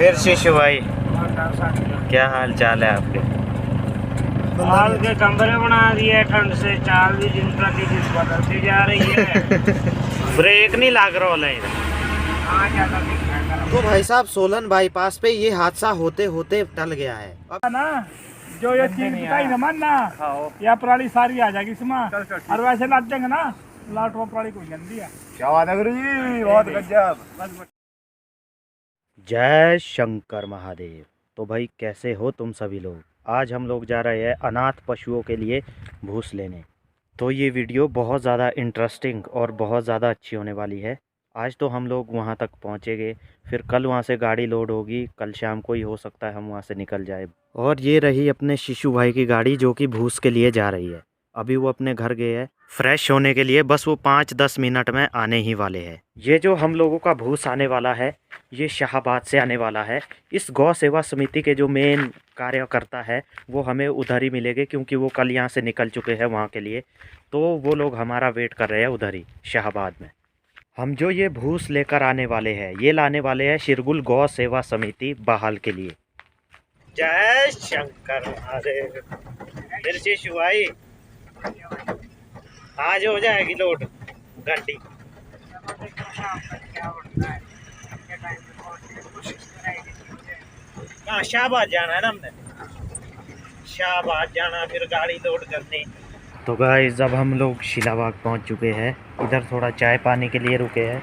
फिर शिशु भाई, क्या हाल चाल है आपके? हाल के कमरे बना दिए ठंड से, चाल भी दिन प्रतिदिन बदलती जा रही है। ब्रेक नहीं लग रहा है। हाँ, ज्यादा दिखता है। तो भाई साहब सोलन बाईपास पे ये हादसा होते होते टल गया है। अब ना जो ये चीज बताई ना मानना, या पराली सारी आ जाएगी इसमें, और वैसे लाद देंगे ना, लाट वो पराली कोई गंदी है। क्या बात है गुरु जी, बहुत गजब। जय शंकर महादेव। तो भाई कैसे हो तुम सभी लोग? आज हम लोग जा रहे हैं अनाथ पशुओं के लिए भूस लेने। तो ये वीडियो बहुत ज़्यादा इंटरेस्टिंग और बहुत ज़्यादा अच्छी होने वाली है। आज तो हम लोग वहाँ तक पहुँचेंगे, फिर कल वहाँ से गाड़ी लोड होगी, कल शाम को ही हो सकता है हम वहाँ से निकल जाए। और ये रही अपने शिशु भाई की गाड़ी जो कि भूस के लिए जा रही है। अभी वो अपने घर गए हैं फ्रेश होने के लिए, बस वो 5-10 मिनट में आने ही वाले हैं। ये जो हम लोगों का भूस आने वाला है ये शाहबाद से आने वाला है। इस गौ सेवा समिति के जो मेन कार्यकर्ता है वो हमें उधर ही मिलेंगे, क्योंकि वो कल यहाँ से निकल चुके हैं वहाँ के लिए। तो वो लोग हमारा वेट कर रहे हैं उधर ही शाहबाद में। हम जो ये भूस लेकर आने वाले हैं ये लाने वाले हैं शिरगुल गौ सेवा समिति बहाल के लिए। जय शंकर महादेव। फिर शिशु भाई, आज हो जाएगी लोड गाड़ी। हाँ, शाहबाद जाना है ना हमने, शाहबाद जाना, फिर गाड़ी लोड करनी। तो गाइस जब हम लोग शिलाबाग पहुंच चुके हैं, इधर थोड़ा चाय पानी के लिए रुके हैं।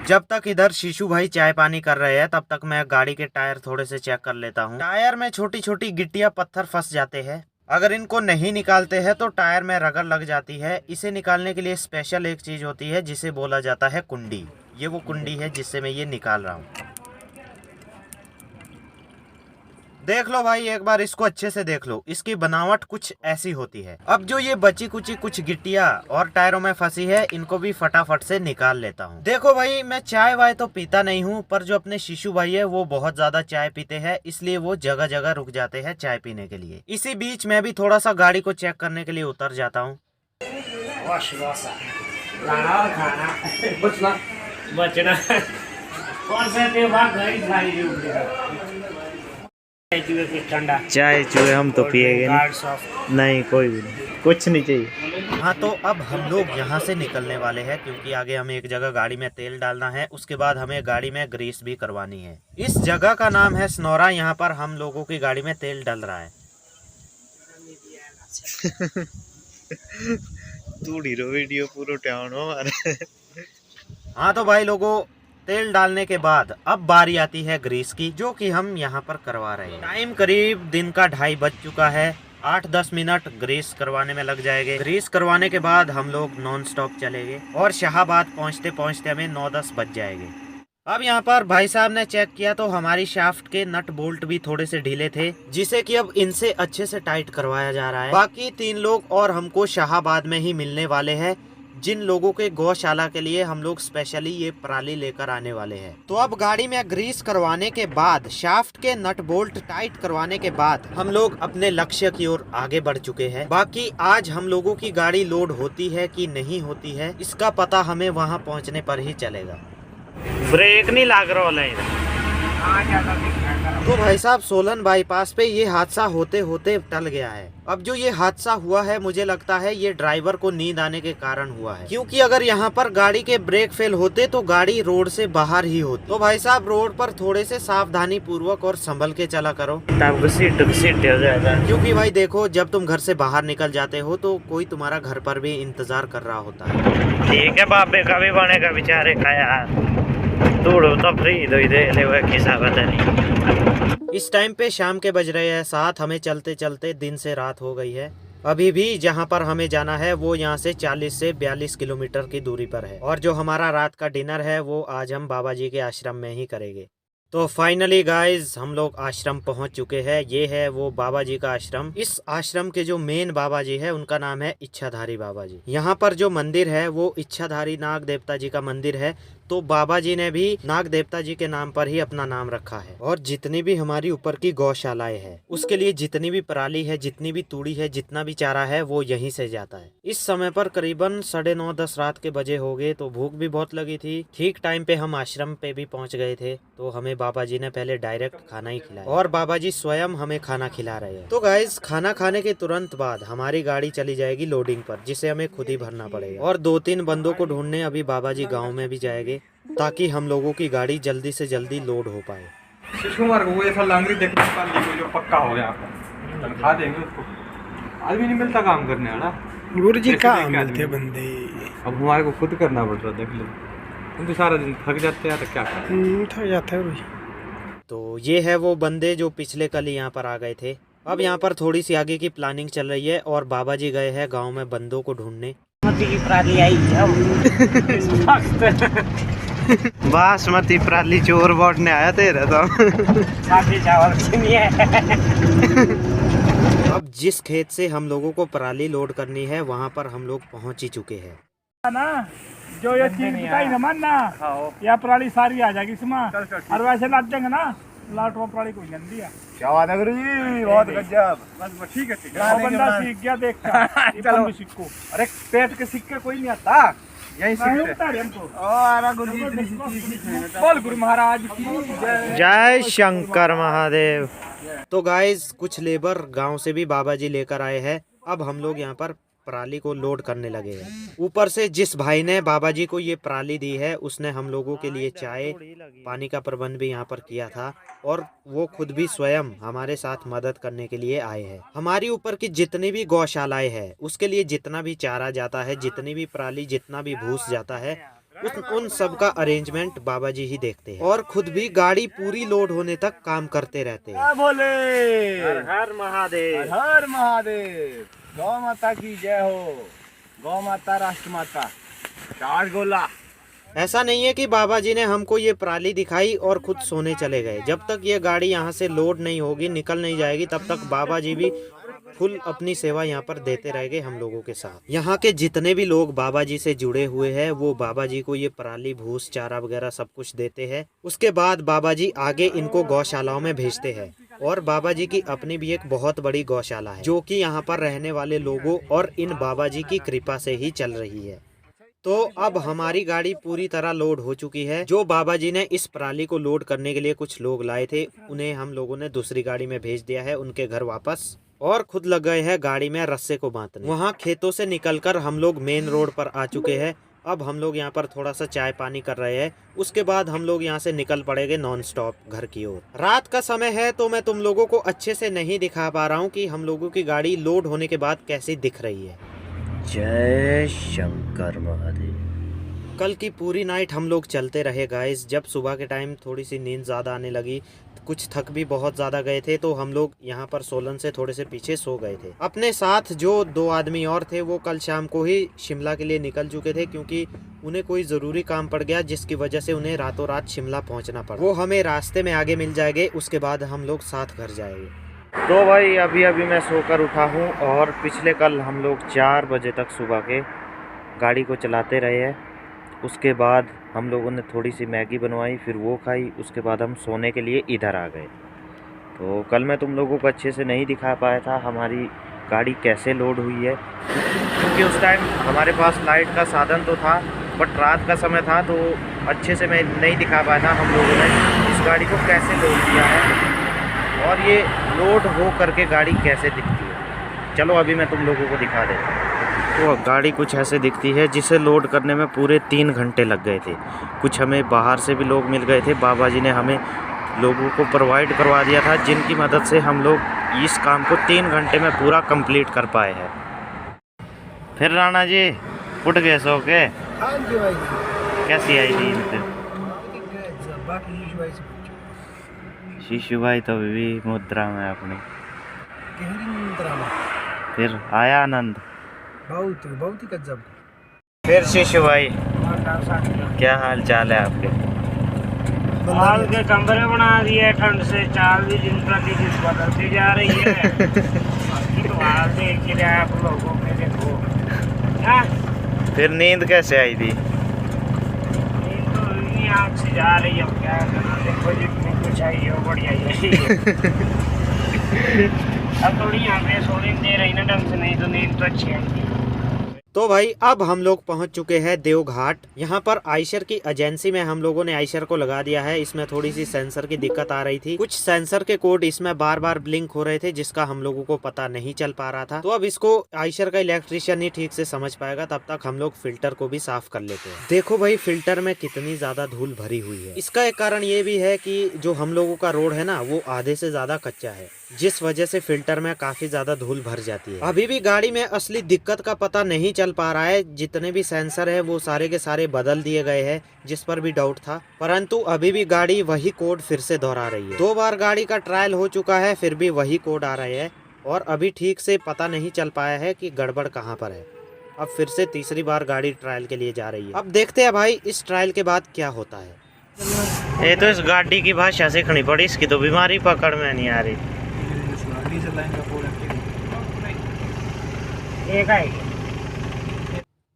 जब तक इधर शिशु भाई चाय पानी कर रहे हैं तब तक मैं गाड़ी के टायर थोड़े से चेक कर लेता हूं। टायर में छोटी छोटी गिट्टियां पत्थर फंस जाते हैं। अगर इनको नहीं निकालते हैं तो टायर में रगड़ लग जाती है। इसे निकालने के लिए स्पेशल एक चीज होती है जिसे बोला जाता है कुंडी। ये वो कुंडी है जिससे मैं ये निकाल रहा हूँ। देख लो भाई, एक बार इसको अच्छे से देख लो। इसकी बनावट कुछ ऐसी होती है। अब जो ये बची कुची कुछ गिट्टियां और टायरों में फंसी है, इनको भी फटाफट से निकाल लेता हूँ। देखो भाई, मैं चाय वाय तो पीता नहीं हूँ, पर जो अपने शिशु भाई है वो बहुत ज्यादा चाय पीते हैं, इसलिए वो जगह जगह रुक जाते हैं चाय पीने के लिए। इसी बीच मैं भी थोड़ा सा गाड़ी को चेक करने के लिए उतर जाता हूँ। बचना कौन सा त्योहार गई सारी ठंडा चाय चूहे हम तो पिएंगे नहीं, कोई भी नहीं, कुछ नहीं चाहिए। हाँ, तो अब हम लोग यहाँ से निकलने वाले हैं, क्योंकि आगे हमें एक जगह गाड़ी में तेल डालना है। उसके बाद हमें गाड़ी में ग्रीस भी करवानी है। इस जगह का नाम है सनौरा। यहाँ पर हम लोगों की गाड़ी में तेल डल रहा है। तू ढीरो वीडियो पूरा टाउन हो हमारे। हाँ तो भाई लोगों, तेल डालने के बाद अब बारी आती है ग्रीस की, जो कि हम यहाँ पर करवा रहे हैं। टाइम करीब दिन का 2:30 बज चुका है। 8-10 मिनट ग्रीस करवाने में लग जाएंगे। ग्रीस करवाने के बाद हम लोग नॉन स्टॉप चलेंगे और शाहबाद पहुँचते पहुँचते हमें 9-10 बज जाएंगे। अब यहाँ पर भाई साहब ने चेक किया तो हमारी शाफ्ट के नट बोल्ट भी थोड़े से ढीले थे, जिसे कि अब इनसे अच्छे से टाइट करवाया जा रहा है। बाकी 3 लोग और हमको शाहबाद में ही मिलने वाले हैं, जिन लोगों के गौशाला के लिए हम लोग स्पेशली ये पराली लेकर आने वाले हैं। तो अब गाड़ी में ग्रीस करवाने के बाद, शाफ्ट के नट बोल्ट टाइट करवाने के बाद हम लोग अपने लक्ष्य की ओर आगे बढ़ चुके हैं। बाकी आज हम लोगों की गाड़ी लोड होती है कि नहीं होती है, इसका पता हमें वहाँ पहुँचने पर ही चलेगा। ब्रेक नहीं लग रहा है। हाँ, ज्यादा दिखता है। तो भाई साहब सोलन बाईपास पे ये हादसा होते होते टल गया है। अब जो ये हादसा हुआ है, मुझे लगता है ये ड्राइवर को नींद आने के कारण हुआ है, क्योंकि अगर यहाँ पर गाड़ी के ब्रेक फेल होते तो गाड़ी रोड से बाहर ही होती। तो भाई साहब रोड पर थोड़े से सावधानी पूर्वक और संभल के चला करो, तब घसीट हो जाएगा। क्योंकि भाई देखो, जब तुम घर से बाहर निकल जाते हो तो कोई तुम्हारा घर पर भी इंतजार कर रहा होता है। ठीक है, बाबे का भी बनेगा बेचारे का यार। तोड़ो तो फ्री दो दे ले, वो किसा पता नहीं। इस टाइम पे शाम के बज रहे हैं 7। हमें चलते चलते दिन से रात हो गई है। अभी भी जहाँ पर हमें जाना है वो यहाँ से 40 से 42 किलोमीटर की दूरी पर है। और जो हमारा रात का डिनर है वो आज हम बाबा जी के आश्रम में ही करेंगे। तो फाइनली गाइज हम लोग आश्रम पहुंच चुके हैं। ये है वो बाबा जी का आश्रम। इस आश्रम के जो मेन बाबा जी है उनका नाम है इच्छाधारी बाबा जी। यहाँ पर जो मंदिर है वो इच्छाधारी नाग देवता जी का मंदिर है। तो बाबा जी ने भी नाग देवता जी के नाम पर ही अपना नाम रखा है। और जितनी भी हमारी ऊपर की गौशालाएं है उसके लिए जितनी भी पराली है, जितनी भी तूड़ी है, जितना भी चारा है वो यहीं से जाता है। इस समय पर करीबन 9:30-10 रात के बजे हो गए, तो भूख भी बहुत लगी थी। ठीक टाइम पे हम आश्रम पे भी पहुंच गए थे, तो हमें बाबा जी ने पहले डायरेक्ट खाना ही खिलाया और बाबा जी स्वयं हमें खाना खिला रहे हैं। तो गाइज खाना खाने के तुरंत बाद हमारी गाड़ी चली जाएगी लोडिंग पर, जिसे हमें खुद ही भरना पड़ेगा। और 2-3 बंदों को ढूंढने अभी बाबा जी गाँव में भी जाएंगे, ताकि हम लोगों की गाड़ी जल्दी से जल्दी लोड हो पाए। कुमार को वो ऐसा लांगरी देखने को जो पक्का हो गया, तनख्वाह देंगे उसको। आदमी नहीं मिलता काम करने वाला, गुरु जी कहाँ मिलते बंदे। अब हमारे को खुद करना पड़ रहा, देख लो तुम तो सारा दिन थक जाते हैं, तो क्या करें, थक जाता है। तो ये है वो बंदे जो पिछले कल यहाँ पर आ गए थे। अब यहाँ पर थोड़ी सी आगे की प्लानिंग चल रही है और बाबा जी गए हैं गांव में बंदों को ढूंढने। बासमती पराली चोर बांटने आया तेरा तो। अब जिस खेत से हम लोगों को पराली लोड करनी है वहाँ पर हम लोग पहुँच ही चुके हैं ना। जो ये चीज बताई ना मानना, या पराली सारी आ जाएगी इसमें। और वैसे लाट देंगे ना, लाट वो पराली कोई गंदी है। क्या बात है गुरु जी, बहुत गजब। बस ठीक है, वो बंदा सीख गया देखता। चलो सिक्को, अरे पेट के सिक्के कोई नहीं आता, यही सीखते हैं हमको। और गुरु जी बोल गुरु महाराज की जय शंकर महादेव। तो गाइस कुछ लेबर गांव से भी बाबा जी लेकर आए हैं। अब हम लोग यहाँ पर पराली को लोड करने लगे हैं। ऊपर से जिस भाई ने बाबा जी को ये पराली दी है उसने हम लोगों के लिए चाय पानी का प्रबंध भी यहाँ पर किया था, और वो खुद भी स्वयं हमारे साथ मदद करने के लिए आए हैं। हमारी ऊपर की जितनी भी गौशालाएं हैं उसके लिए जितना भी चारा जाता है, जितनी भी पराली, जितना भी भूस जाता है, उन सब का अरेंजमेंट बाबा जी ही देखते हैं और खुद भी गाड़ी पूरी लोड होने तक काम करते रहते हैं। बोले हर महादेव, हर महादेव। गौ माता की जय हो, गौ माता राष्ट्र माता। चार गोला। ऐसा नहीं है कि बाबा जी ने हमको ये पराली दिखाई और खुद सोने चले गए। जब तक ये गाड़ी यहाँ से लोड नहीं होगी, निकल नहीं जाएगी, तब तक बाबा जी भी फुल अपनी सेवा यहाँ पर देते रहेंगे हम लोगों के साथ। यहाँ के जितने भी लोग बाबा जी से जुड़े हुए हैं वो बाबा जी को ये पराली, भूस, चारा वगैरह सब कुछ देते हैं। उसके बाद बाबा जी आगे इनको गौशालाओं में भेजते हैं। और बाबा जी की अपनी भी एक बहुत बड़ी गौशाला है जो कि यहाँ पर रहने वाले लोगों और इन बाबा जी की कृपा से ही चल रही है। तो अब हमारी गाड़ी पूरी तरह लोड हो चुकी है। जो बाबा जी ने इस पराली को लोड करने के लिए कुछ लोग लाए थे उन्हें हम लोगों ने दूसरी गाड़ी में भेज दिया है उनके घर वापस, और खुद लग गए हैं गाड़ी में रस्से को बांधने। वहाँ खेतों से निकलकर हम लोग मेन रोड पर आ चुके हैं। अब हम लोग यहाँ पर थोड़ा सा चाय पानी कर रहे हैं, उसके बाद हम लोग यहाँ से निकल पड़ेंगे नॉन स्टॉप घर की ओर। रात का समय है तो मैं तुम लोगों को अच्छे से नहीं दिखा पा रहा हूँ कि हम लोगों की गाड़ी लोड होने के बाद कैसी दिख रही है। जय शंकर महादेव। कल की पूरी नाइट हम लोग चलते रहे गाइस। जब सुबह के टाइम थोड़ी सी नींद ज़्यादा आने लगी, कुछ थक भी बहुत ज़्यादा गए थे, तो हम लोग यहाँ पर सोलन से थोड़े से पीछे सो गए थे। अपने साथ जो 2 आदमी और थे वो कल शाम को ही शिमला के लिए निकल चुके थे, क्योंकि उन्हें कोई ज़रूरी काम पड़ गया जिसकी वजह से उन्हें रातों रात शिमला पहुँचना पड़ा। वो हमें रास्ते में आगे मिल जाएंगे, उसके बाद हम लोग साथ घर जाएंगे। तो भाई अभी मैं सोकर उठा हूँ और पिछले कल हम लोग 4 बजे तक सुबह के गाड़ी को चलाते रहे हैं। उसके बाद हम लोगों ने थोड़ी सी मैगी बनवाई, फिर वो खाई, उसके बाद हम सोने के लिए इधर आ गए। तो कल मैं तुम लोगों को अच्छे से नहीं दिखा पाया था हमारी गाड़ी कैसे लोड हुई है, क्योंकि उस टाइम हमारे पास लाइट का साधन तो था बट रात का समय था, तो अच्छे से मैं नहीं दिखा पाया था हम लोगों ने इस गाड़ी को कैसे लोड किया है और ये लोड हो करके गाड़ी कैसे दिखती है। चलो अभी मैं तुम लोगों को दिखा देता हूँ। तो गाड़ी कुछ ऐसे दिखती है, जिसे लोड करने में पूरे 3 घंटे लग गए थे। कुछ हमें बाहर से भी लोग मिल गए थे, बाबा जी ने हमें लोगों को प्रोवाइड करवा दिया था, जिनकी मदद से हम लोग इस काम को 3 घंटे में पूरा कंप्लीट कर पाए हैं। फिर राणा जी उठ गए सो के? हाँ जी भाई। कैसी आई नींद? शिशु भाई तो अभी भी मुद्रा में अपनी। फिर आया आनंद? बहुत ही गजब। फिर शिशु भाई क्या हाल चाल है आपके? हाल के कमरे बना दिए, ठंड से चाल भी दिन प्रतिदिन बदलती जा रही है। तो हाल देख के आप लोगों में देखो। फिर नींद कैसे आई थी? नींद तो आँख से जा रही है, अब क्या करना, देखो जितनी कुछ आई हो बढ़िया ही है। अब थोड़ी यहाँ पे सोने दे रही ना ढंग से, नहीं तो नींद तो अच्छी आएगी। तो भाई अब हम लोग पहुंच चुके हैं देवघाट। यहाँ पर आयशर की एजेंसी में हम लोगों ने आयशर को लगा दिया है। इसमें थोड़ी सी सेंसर की दिक्कत आ रही थी, कुछ सेंसर के कोड इसमें बार बार ब्लिंक हो रहे थे, जिसका हम लोगों को पता नहीं चल पा रहा था। तो अब इसको आयशर का इलेक्ट्रिशियन ही ठीक से समझ पाएगा, तब तक हम लोग फिल्टर को भी साफ कर लेते हैं। देखो भाई फिल्टर में कितनी ज्यादा धूल भरी हुई है। इसका एक कारण ये भी है कि जो हम लोगों का रोड है ना, वो आधे से ज्यादा कच्चा है, जिस वजह से फिल्टर में काफी ज्यादा धूल भर जाती है। अभी भी गाड़ी में असली दिक्कत का पता नहीं चल पा रहा है। जितने भी सेंसर है वो सारे के सारे बदल दिए गए हैं, जिस पर भी डाउट था, परंतु अभी भी गाड़ी वही कोड फिर से दोहरा रही है। 2 बार गाड़ी का ट्रायल हो चुका है, फिर भी वही कोड आ रहे हैं और अभी ठीक से पता नहीं चल पाया है कि गड़बड़ कहाँ पर है। अब फिर से तीसरी बार गाड़ी ट्रायल के लिए जा रही है। अब देखते हैं भाई इस ट्रायल के बाद क्या होता है। ये तो इस गाड़ी की भाषा सीखनी पड़ी, इसकी तो बीमारी पकड़ में नहीं आ रही। एक आएगी।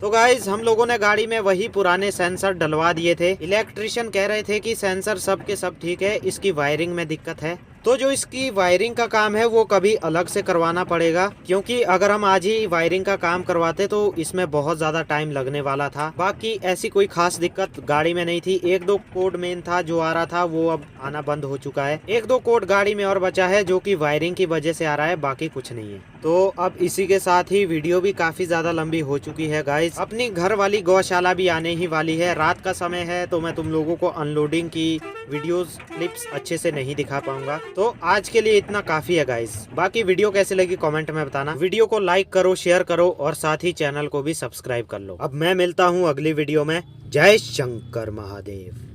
तो गाइज हम लोगों ने गाड़ी में वही पुराने सेंसर डलवा दिए थे। इलेक्ट्रिशियन कह रहे थे कि सेंसर सब के सब ठीक है, इसकी वायरिंग में दिक्कत है। तो जो इसकी वायरिंग का काम है वो कभी अलग से करवाना पड़ेगा, क्योंकि अगर हम आज ही वायरिंग का काम करवाते तो इसमें बहुत ज्यादा टाइम लगने वाला था। बाकी ऐसी कोई खास दिक्कत गाड़ी में नहीं थी। 1-2 कोड मेन था जो आ रहा था, वो अब आना बंद हो चुका है। 1-2 कोड गाड़ी में और बचा है जो कि वायरिंग की वजह से आ रहा है, बाकी कुछ नहीं है। तो अब इसी के साथ ही वीडियो भी काफी ज्यादा लंबी हो चुकी है गाइस। अपनी घर वाली गौशाला भी आने ही वाली है, रात का समय है, तो मैं तुम लोगों को अनलोडिंग की वीडियोस क्लिप्स अच्छे से नहीं दिखा पाऊंगा। तो आज के लिए इतना काफी है गाइस। बाकी वीडियो कैसे लगी कमेंट में बताना। वीडियो को लाइक करो, शेयर करो और साथ ही चैनल को भी सब्सक्राइब कर लो। अब मैं मिलता हूँ अगली वीडियो में। जय शंकर महादेव।